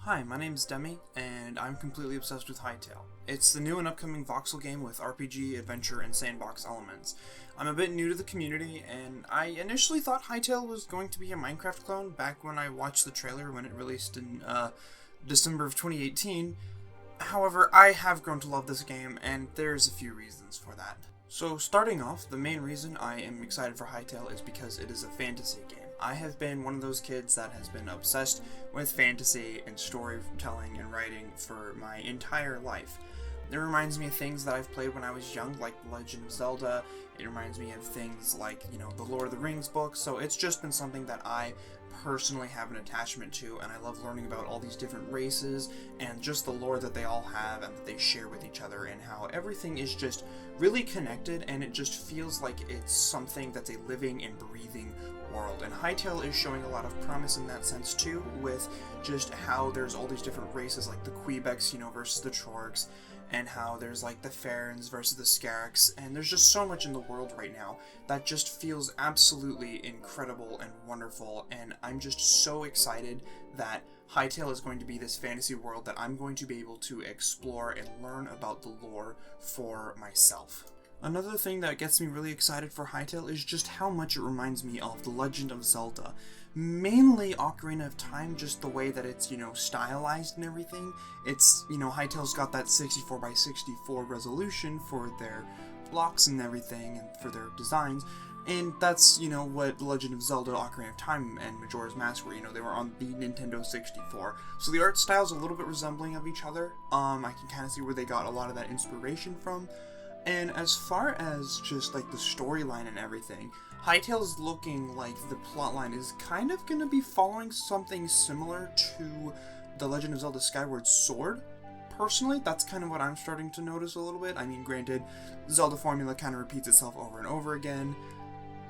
Hi, my name's Demi, and I'm completely obsessed with Hytale. It's the new and upcoming voxel game with RPG, adventure, and sandbox elements. I'm a bit new to the community, and I initially thought Hytale was going to be a Minecraft clone back when I watched the trailer when it released in December of 2018. However, I have grown to love this game, and there's a few reasons for that. So starting off, the main reason I am excited for Hytale is because it is a fantasy game. I have been one of those kids that has been obsessed with fantasy and storytelling and writing for my entire life. It reminds me of things that I've played when I was young, like The Legend of Zelda. It reminds me of things like, the Lord of the Rings books. So it's just been something that I personally have an attachment to, and I love learning about all these different races and just the lore that they all have and that they share with each other, and how everything is just really connected, and it just feels like it's something that's a living and breathing world. And Hytale is showing a lot of promise in that sense too, with just how there's all these different races like the Quebecs, versus the Chorks, and how there's like the Farons versus the Scaraks, and there's just so much in the world right now that just feels absolutely incredible and wonderful, and I'm just so excited that Hytale is going to be this fantasy world that I'm going to be able to explore and learn about the lore for myself. Another thing that gets me really excited for Hytale is just how much it reminds me of The Legend of Zelda. Mainly Ocarina of Time, just the way that it's, stylized and everything. It's, Hytale's got that 64x64 resolution for their blocks and everything, and for their designs. And that's, what The Legend of Zelda, Ocarina of Time, and Majora's Mask were, they were on the Nintendo 64. So the art style's a little bit resembling of each other. I can kind of see where they got a lot of that inspiration from. And as far as just like the storyline and everything, Hytale's looking like the plotline is kind of going to be following something similar to The Legend of Zelda Skyward Sword. Personally, that's kind of what I'm starting to notice a little bit. I mean, granted, Zelda formula kind of repeats itself over and over again,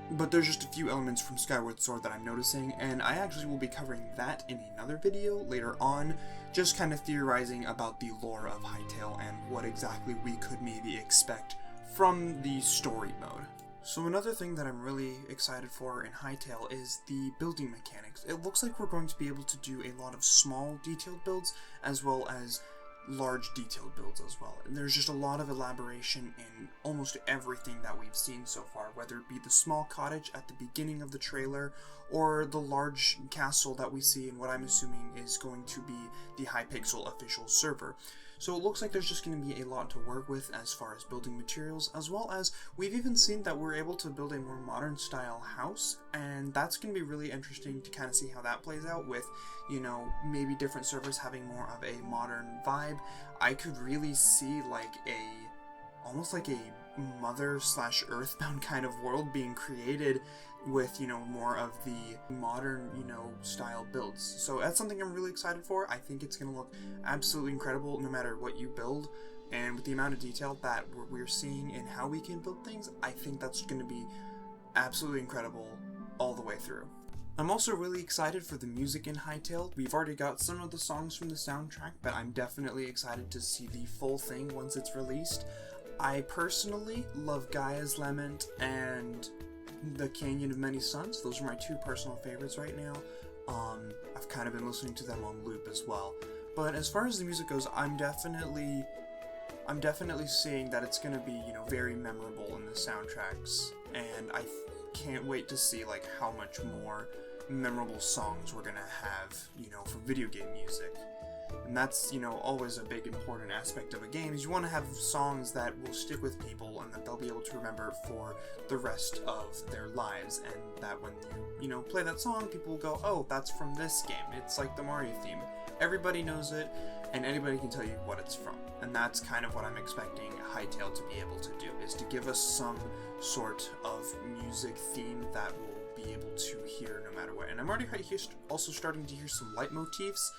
but there's just a few elements from Skyward Sword that I'm noticing, and I actually will be covering that in another video later on, just kind of theorizing about the lore of Hytale and what exactly we could maybe expect from the story mode. So another thing that I'm really excited for in Hytale is the building mechanics. It looks like we're going to be able to do a lot of small detailed builds as well as large detailed builds as well. And there's just a lot of elaboration in almost everything that we've seen so far, whether it be the small cottage at the beginning of the trailer or the large castle that we see in what I'm assuming is going to be the Hypixel official server. So it looks like there's just going to be a lot to work with as far as building materials, as well as we've even seen that we're able to build a more modern style house, and that's going to be really interesting to kind of see how that plays out with, maybe different servers having more of a modern vibe. I could really see almost like a Mother/Earthbound kind of world being created with, more of the modern, style builds. So that's something I'm really excited for. I think it's going to look absolutely incredible no matter what you build. And with the amount of detail that we're seeing in how we can build things, I think that's going to be absolutely incredible all the way through. I'm also really excited for the music in Hytale. We've already got some of the songs from the soundtrack, but I'm definitely excited to see the full thing once it's released. I personally love Gaia's Lament and The Canyon of Many Suns. Those are my two personal favorites right now. I've kind of been listening to them on loop as well. But as far as the music goes, I'm definitely seeing that it's going to be, very memorable in the soundtracks, and I can't wait to see how much more memorable songs we're going to have, for video game music. And that's, always a big important aspect of a game, is you want to have songs that will stick with people and that they'll be able to remember for the rest of their lives, and that when you, play that song, people will go, oh, that's from this game. It's like the Mario theme. Everybody knows it, and anybody can tell you what it's from. And that's kind of what I'm expecting Hytale to be able to do, is to give us some sort of music theme that we'll be able to hear no matter what. And I'm already also starting to hear some leitmotifs,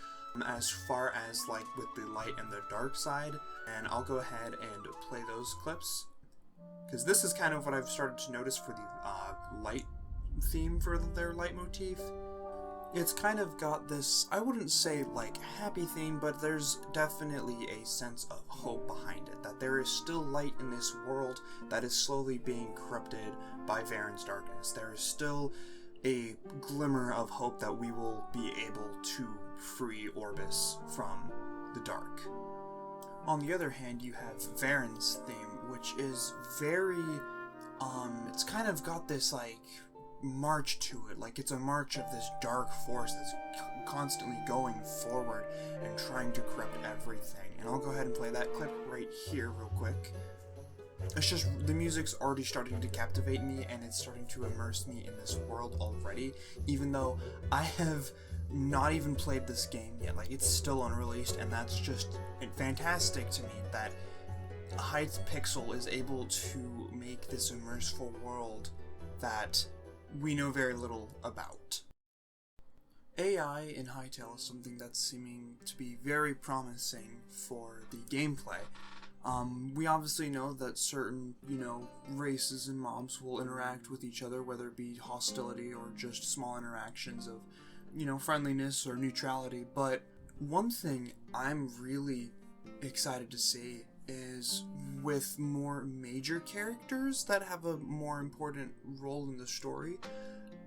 as far as with the light and the dark side, and I'll go ahead and play those clips, because this is kind of what I've started to notice for the light theme for their leitmotif. It's kind of got this, I wouldn't say happy theme, but there's definitely a sense of hope behind it, that there is still light in this world that is slowly being corrupted by Varen's darkness. There is still a glimmer of hope that we will be able to free Orbis from the dark. On the other hand, you have Varen's theme, which is very, it's kind of got this, like, march to it. Like, it's a march of this dark force that's constantly going forward and trying to corrupt everything. And I'll go ahead and play that clip right here real quick. It's just, the music's already starting to captivate me, and it's starting to immerse me in this world already, even though I have not even played this game yet. Like, it's still unreleased, and that's just fantastic to me that Hytale is able to make this immersive world that we know very little about. AI in Hytale is something that's seeming to be very promising for the gameplay. We obviously know that certain, races and mobs will interact with each other, whether it be hostility or just small interactions of, friendliness or neutrality. But one thing I'm really excited to see is with more major characters that have a more important role in the story,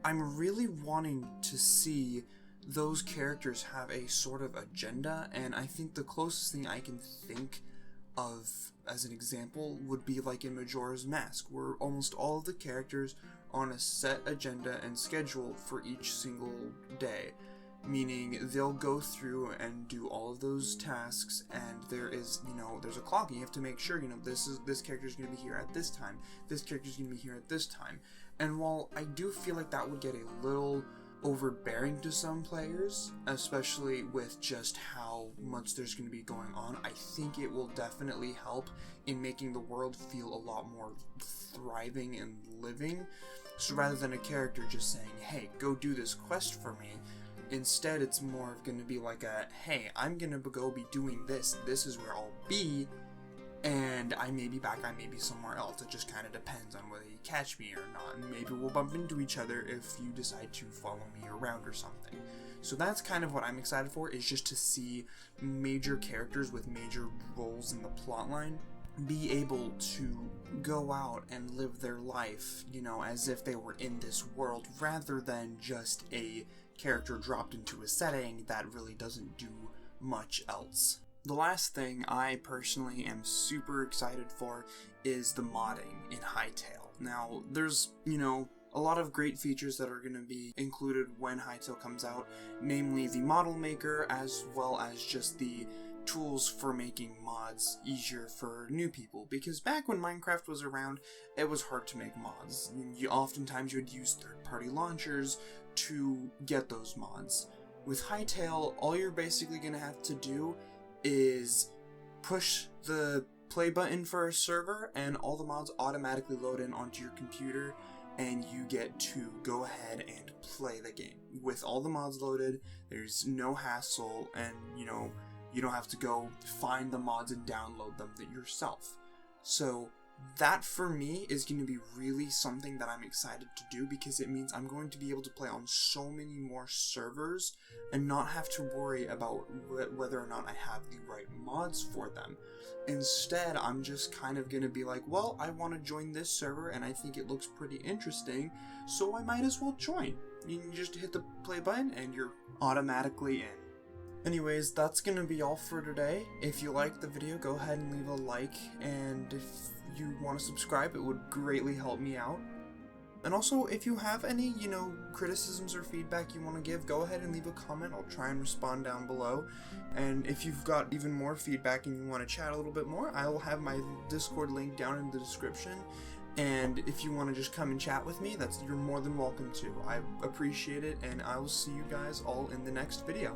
I'm really wanting to see those characters have a sort of agenda, and I think the closest thing I can think of as an example would be like in Majora's Mask, where almost all of the characters are on a set agenda and schedule for each single day, meaning they'll go through and do all of those tasks, and there is, there's a clock, and you have to make sure, this character's going to be here at this time, this character's going to be here at this time. And while I do feel like that would get a little overbearing to some players, especially with just how much there's going to be going on, I think it will definitely help in making the world feel a lot more thriving and living. So rather than a character just saying, hey, go do this quest for me, instead it's more of going to be like a, hey, I'm going to go be doing this is where I'll be, and I may be back, I may be somewhere else. It just kind of depends on whether you catch me or not, and maybe we'll bump into each other if you decide to follow me around or something. So that's kind of what I'm excited for, is just to see major characters with major roles in the plotline be able to go out and live their life, as if they were in this world, rather than just a character dropped into a setting that really doesn't do much else. The last thing I personally am super excited for is the modding in Hytale. Now, there's, a lot of great features that are going to be included when Hytale comes out, namely the model maker, as well as just the tools for making mods easier for new people, because back when Minecraft was around, it was hard to make mods. Oftentimes you would use third-party launchers to get those mods. With Hytale, all you're basically going to have to do is push the play button for a server, and all the mods automatically load in onto your computer, and you get to go ahead and play the game. With all the mods loaded, there's no hassle, and you don't have to go find the mods and download them yourself. So that for me is going to be really something that I'm excited to do, because it means I'm going to be able to play on so many more servers and not have to worry about whether or not I have the right mods for them. Instead, I'm just kind of going to be like, well, I want to join this server and I think it looks pretty interesting, so I might as well join. You can just hit the play button and you're automatically in. Anyways, that's going to be all for today. If you liked the video, go ahead and leave a like, and if you want to subscribe, it would greatly help me out. And also, if you have any, criticisms or feedback you want to give, go ahead and leave a comment. I'll try and respond down below. And if you've got even more feedback and you want to chat a little bit more, I will have my Discord link down in the description. And if you want to just come and chat with me, you're more than welcome to. I appreciate it, and I will see you guys all in the next video.